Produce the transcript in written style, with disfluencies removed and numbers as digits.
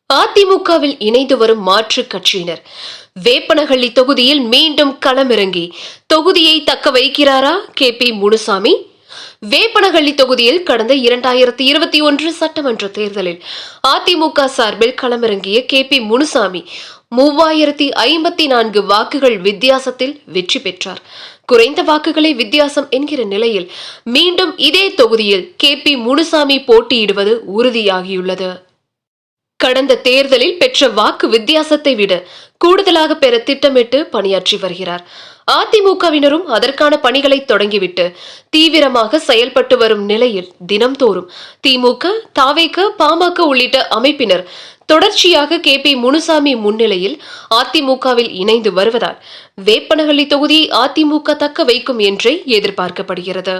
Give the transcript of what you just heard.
அதிமுகவில் இணைந்து வரும் மாற்றுக் கட்சியினர் வேப்பனஹள்ளி தொகுதியில் மீண்டும் களமிறங்கி தொகுதியை தக்க வைக்கிறாரா KP முனுசாமி? வேப்பனஹள்ளி தொகுதியில் கடந்த 2021 சட்டமன்ற தேர்தலில் அதிமுக சார்பில் களமிறங்கிய KP முனுசாமி 3054 வாக்குகள் வித்தியாசத்தில் வெற்றி பெற்றார். குறைந்த வாக்குகளை வித்தியாசம் என்கிற நிலையில் மீண்டும் இதே தொகுதியில் KP முனுசாமி போட்டியிடுவது உறுதியாகியுள்ளது. கடந்த தேர்தலில் பெற்ற வாக்கு வித்தியாசத்தை விட கூடுதலாக பெற திட்டமிட்டு பணியாற்றி வருகிறார். அதிமுகவினரும் அதற்கான பணிகளை தொடங்கிவிட்டு தீவிரமாக செயல்பட்டு வரும் நிலையில் தினம்தோறும் திமுக, தவேக, பாமக உள்ளிட்ட அமைப்பினர் தொடர்ச்சியாக KP முனுசாமி முன்னிலையில் அதிமுகவில் இணைந்து வருவதால் வேப்பனஹள்ளி தொகுதியை அதிமுக தக்க வைக்கும் என்றே எதிர்பார்க்கப்படுகிறது.